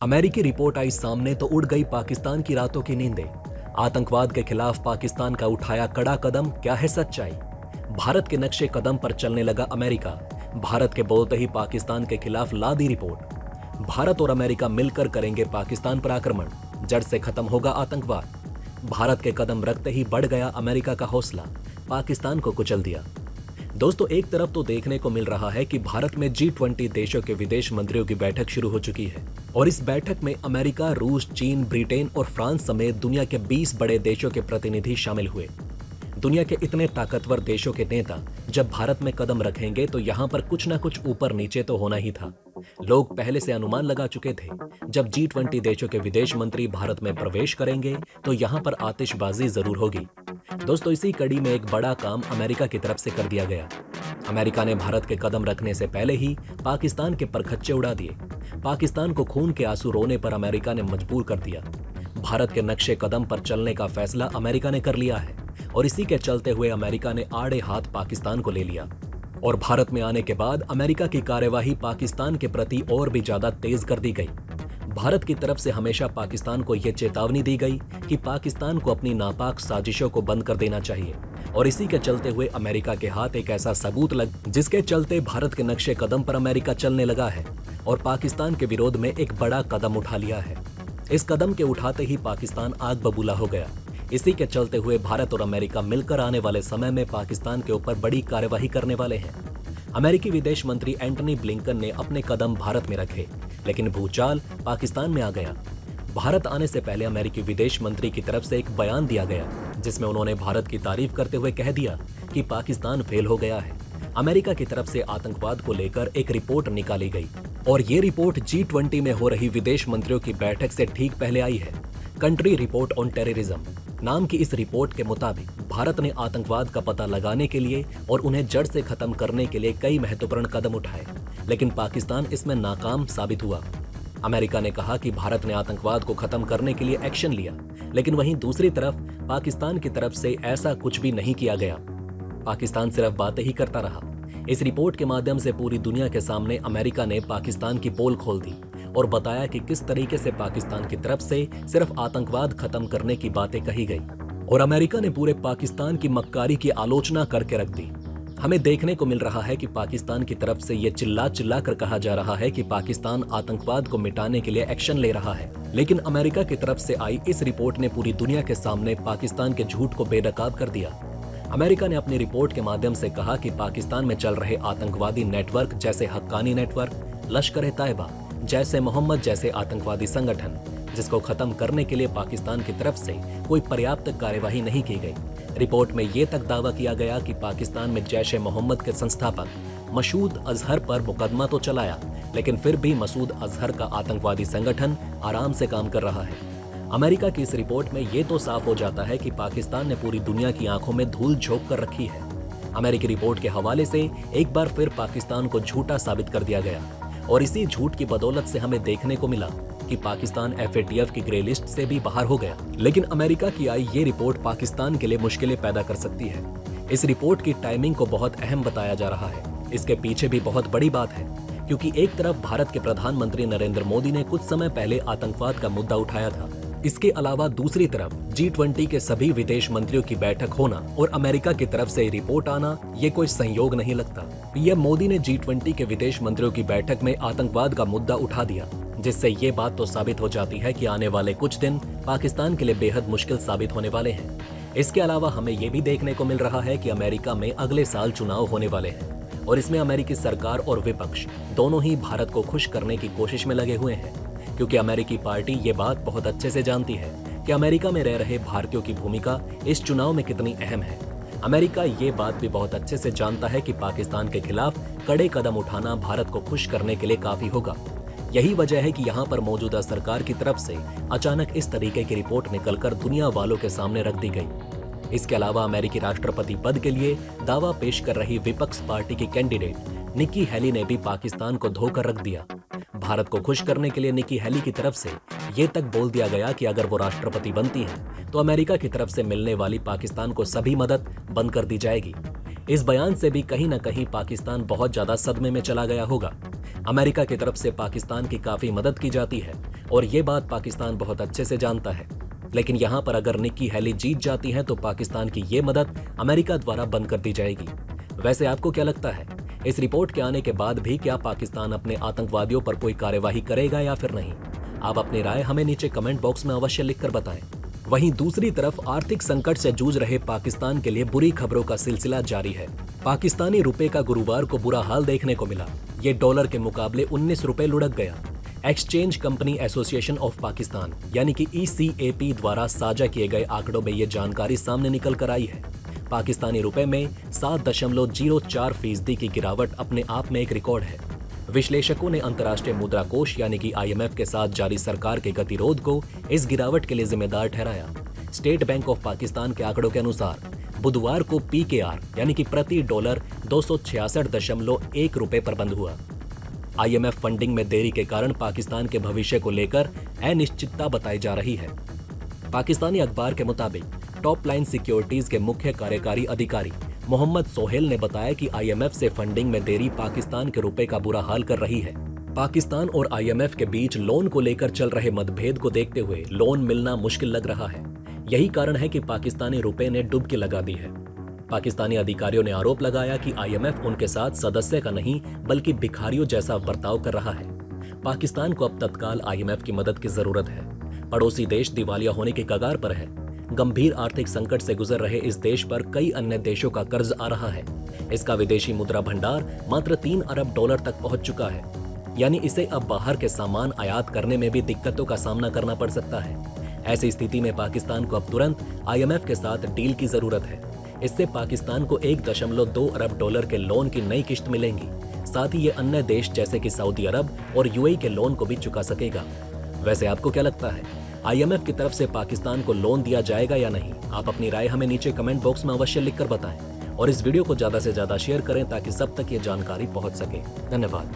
अमेरिकी रिपोर्ट आई सामने तो उड़ गई पाकिस्तान की रातों की नींदें। आतंकवाद के खिलाफ पाकिस्तान का उठाया कड़ा कदम, क्या है सच्चाई? भारत के नक्शे कदम पर चलने लगा अमेरिका। भारत के बोलते ही पाकिस्तान के खिलाफ ला दी रिपोर्ट। भारत और अमेरिका मिलकर करेंगे पाकिस्तान पर आक्रमण, जड़ से खत्म होगा आतंकवाद। भारत के कदम रखते ही बढ़ गया अमेरिका का हौसला, पाकिस्तान को कुचल दिया। दोस्तों, एक तरफ तो देखने को मिल रहा है कि भारत में G20 देशों के विदेश मंत्रियों की बैठक शुरू हो चुकी है और इस बैठक में अमेरिका, रूस, चीन, ब्रिटेन और फ्रांस समेत दुनिया के 20 बड़े देशों के प्रतिनिधि शामिल हुए। दुनिया के इतने ताकतवर देशों के नेता जब भारत में कदम रखेंगे तो यहाँ पर कुछ ना कुछ ऊपर नीचे तो होना ही था। लोग पहले से अनुमान लगा चुके थे, जब G20 देशों के विदेश मंत्री भारत में प्रवेश करेंगे तो यहाँ पर आतिशबाजी जरूर होगी। दोस्तों, इसी कड़ी में एक बड़ा काम अमेरिका की तरफ से कर दिया गया। अमेरिका ने भारत के कदम रखने से पहले ही पाकिस्तान के परखच्चे उड़ा दिए। पाकिस्तान को खून के आंसू रोने पर अमेरिका ने मजबूर कर दिया। भारत के नक्शे कदम पर चलने का फैसला अमेरिका ने कर लिया है और इसी के चलते हुए अमेरिका ने आड़े हाथ पाकिस्तान को ले लिया। और भारत में आने के बाद अमेरिका की कार्यवाही पाकिस्तान के प्रति और भी ज्यादा तेज कर दी गई। भारत की तरफ से हमेशा पाकिस्तान को यह चेतावनी दी गई कि पाकिस्तान को अपनी नापाक साजिशों को बंद कर देना चाहिए और इसी के चलते हुए अमेरिका के हाथ एक ऐसा सबूत लग जिसके चलते भारत के नक्शे कदम पर अमेरिका चलने लगा है और पाकिस्तान के विरोध में एक बड़ा कदम उठा लिया है। इस कदम के उठाते ही पाकिस्तान आग बबूला हो गया। इसी के चलते हुए भारत और अमेरिका मिलकर आने वाले समय में पाकिस्तान के ऊपर बड़ी कार्यवाही करने वाले हैं। अमेरिकी विदेश मंत्री एंटनी ब्लिंकन ने अपने कदम भारत में रखे, लेकिन भूचाल पाकिस्तान में आ गया। भारत आने से पहले अमेरिकी विदेश मंत्री की तरफ से एक बयान दिया गया जिसमें उन्होंने भारत की तारीफ करते हुए कह दिया कि पाकिस्तान फेल हो गया है। अमेरिका की तरफ से आतंकवाद को लेकर एक रिपोर्ट निकाली गई और ये रिपोर्ट G20 में हो रही विदेश मंत्रियों की बैठक से ठीक पहले आई है। कंट्री रिपोर्ट ऑन टेररिज्म नाम की इस रिपोर्ट के मुताबिक भारत ने आतंकवाद का पता लगाने के लिए और उन्हें जड़ से खत्म करने के लिए कई महत्वपूर्ण कदम उठाए, लेकिन पाकिस्तान इसमें नाकाम साबित हुआ। अमेरिका ने कहा कि भारत ने आतंकवाद को खत्म करने के लिए एक्शन लिया, लेकिन वहीं दूसरी तरफ पाकिस्तान की तरफ से ऐसा कुछ भी नहीं किया गया। पाकिस्तान सिर्फ बातें ही करता रहा। इस रिपोर्ट के माध्यम से पूरी दुनिया के सामने अमेरिका ने पाकिस्तान की पोल खोल दी और बताया कि किस तरीके से पाकिस्तान की तरफ से सिर्फ आतंकवाद खत्म करने की बातें कही गई और अमेरिका ने पूरे पाकिस्तान की मक्कारी की आलोचना करके रख दी। हमें देखने को मिल रहा है कि पाकिस्तान की तरफ से ये चिल्ला चिल्ला कर कहा जा रहा है कि पाकिस्तान आतंकवाद को मिटाने के लिए एक्शन ले रहा है, लेकिन अमेरिका की तरफ से आई इस रिपोर्ट ने पूरी दुनिया के सामने पाकिस्तान के झूठ को बेनकाब कर दिया। अमेरिका ने अपनी रिपोर्ट के माध्यम से कहा कि पाकिस्तान में चल रहे आतंकवादी नेटवर्क जैसे हक्कानी नेटवर्क, लश्कर-ए-तैयबा, जैसे मोहम्मद जैसे आतंकवादी संगठन, जिसको खत्म करने के लिए पाकिस्तान की तरफ से कोई पर्याप्त कार्यवाही नहीं की गई। रिपोर्ट में ये तक दावा किया गया कि पाकिस्तान में जैश-ए-मोहम्मद के संस्थापक मसूद अजहर पर मुकदमा तो चलाया, लेकिन फिर भी मसूद अजहर का आतंकवादी संगठन आराम से काम कर रहा है। अमेरिका की इस रिपोर्ट में ये तो साफ हो जाता है कि पाकिस्तान ने पूरी दुनिया की आंखों में धूल झोंक कर रखी है। अमेरिकी रिपोर्ट के हवाले से एक बार फिर पाकिस्तान को झूठा साबित कर दिया गया और इसी झूठ की बदौलत से हमें देखने को मिला कि पाकिस्तान FATF की ग्रे लिस्ट से भी बाहर हो गया। लेकिन अमेरिका की आई ये रिपोर्ट पाकिस्तान के लिए मुश्किलें पैदा कर सकती है। इस रिपोर्ट की टाइमिंग को बहुत अहम बताया जा रहा है। इसके पीछे भी बहुत बड़ी बात है, क्योंकि एक तरफ भारत के प्रधानमंत्री नरेंद्र मोदी ने कुछ समय पहले आतंकवाद का मुद्दा उठाया था। इसके अलावा दूसरी तरफ G20 के सभी विदेश मंत्रियों की बैठक होना और अमेरिका की तरफ से रिपोर्ट आना, ये कोई संयोग नहीं लगता। पीएम मोदी ने G20 के विदेश मंत्रियों की बैठक में आतंकवाद का मुद्दा उठा दिया, जिससे ये बात तो साबित हो जाती है कि आने वाले कुछ दिन पाकिस्तान के लिए बेहद मुश्किल साबित होने वाले हैं। इसके अलावा हमें ये भी देखने को मिल रहा है कि अमेरिका में अगले साल चुनाव होने वाले हैं और इसमें अमेरिकी सरकार और विपक्ष दोनों ही भारत को खुश करने की कोशिश में लगे हुए हैं, क्योंकि अमेरिकी पार्टी ये बात बहुत अच्छे से जानती है कि अमेरिका में रह रहे भारतीयों की भूमिका इस चुनाव में कितनी अहम है। अमेरिका ये बात भी बहुत अच्छे से जानता है कि पाकिस्तान के खिलाफ कड़े कदम उठाना भारत को खुश करने के लिए काफी होगा। यही वजह है कि यहाँ पर मौजूदा सरकार की तरफ से अचानक इस तरीके की रिपोर्ट निकलकर दुनिया वालों के सामने रख दी गई। इसके अलावा अमेरिकी राष्ट्रपति पद के लिए दावा पेश कर रही विपक्ष पार्टी की कैंडिडेट निक्की हैली ने भी पाकिस्तान को धोकर रख दिया। भारत को खुश करने के लिए निक्की हैली की तरफ से ये तक बोल दिया गया कि अगर वो राष्ट्रपति बनती हैं, तो अमेरिका की तरफ से मिलने वाली पाकिस्तान को सभी मदद बंद कर दी जाएगी। इस बयान से भी कहीं न कहीं पाकिस्तान बहुत ज्यादा सदमे में चला गया होगा। अमेरिका की तरफ से पाकिस्तान की काफी मदद की जाती है और ये बात पाकिस्तान बहुत अच्छे से जानता है। लेकिन यहाँ पर अगर निक्की हेली जीत जाती हैं तो पाकिस्तान की ये मदद अमेरिका द्वारा बंद कर दी जाएगी। वैसे आपको क्या लगता है, इस रिपोर्ट के आने के बाद भी क्या पाकिस्तान अपने आतंकवादियों पर कोई कार्यवाही करेगा या फिर नहीं? आप अपनी राय हमें नीचे कमेंट बॉक्स में अवश्य लिखकर बताएं। वहीं दूसरी तरफ आर्थिक संकट से जूझ रहे पाकिस्तान के लिए बुरी खबरों का सिलसिला जारी है। पाकिस्तानी रुपए का गुरुवार को बुरा हाल देखने को मिला। ये डॉलर के मुकाबले 19 रुपए लुढ़क गया। Exchange company association of Pakistan यानी कि ECAP द्वारा साझा किए गए आंकड़ों में ये जानकारी सामने निकल कर आई है। पाकिस्तानी रुपए में 7.04% की गिरावट अपने आप में एक रिकॉर्ड है। विश्लेषकों ने अंतर्राष्ट्रीय मुद्रा कोष यानी कि IMF के साथ जारी सरकार के गतिरोध को इस गिरावट के लिए जिम्मेदार ठहराया। स्टेट बैंक ऑफ पाकिस्तान के आंकड़ों के अनुसार बुधवार को PKR यानी कि प्रति डॉलर 266.1 रुपए पर बंद हुआ। IMF फंडिंग में देरी के कारण पाकिस्तान के भविष्य को लेकर अनिश्चितता बताई जा रही है। पाकिस्तानी अखबार के मुताबिक टॉप लाइन सिक्योरिटीज के मुख्य कार्यकारी अधिकारी मोहम्मद सोहेल ने बताया कि IMF से फंडिंग में देरी पाकिस्तान के रुपए का बुरा हाल कर रही है। पाकिस्तान और IMF के बीच लोन को लेकर चल रहे मतभेद को देखते हुए लोन मिलना मुश्किल लग रहा है। यही कारण है कि पाकिस्तानी रुपए ने डुबकी लगा दी है। पाकिस्तानी अधिकारियों ने आरोप लगाया कि IMF उनके साथ सदस्य का नहीं बल्कि भिखारियों जैसा बर्ताव कर रहा है। पाकिस्तान को अब तत्काल IMF की मदद की जरूरत है। पड़ोसी देश दिवालिया होने की कगार पर है। गंभीर आर्थिक संकट से गुजर रहे इस देश पर कई अन्य देशों का कर्ज आ रहा है। इसका विदेशी मुद्रा भंडार मात्र 3 अरब डॉलर तक पहुंच चुका है। यानी इसे अब बाहर के सामान आयात करने में भी दिक्कतों का सामना करना पड़ सकता है। ऐसी स्थिति में पाकिस्तान को अब तुरंत IMF के साथ डील की जरूरत है। इससे पाकिस्तान को 1.2 अरब डॉलर के लोन की नई किश्त मिलेंगी। साथ ही ये अन्य देश जैसे कि सऊदी अरब और UAE के लोन को भी चुका सकेगा। वैसे आपको क्या लगता है, IMF की तरफ से पाकिस्तान को लोन दिया जाएगा या नहीं? आप अपनी राय हमें नीचे कमेंट बॉक्स में अवश्य लिखकर बताएं और इस वीडियो को ज्यादा से ज्यादा शेयर करें ताकि सब तक ये जानकारी पहुंच सके। धन्यवाद।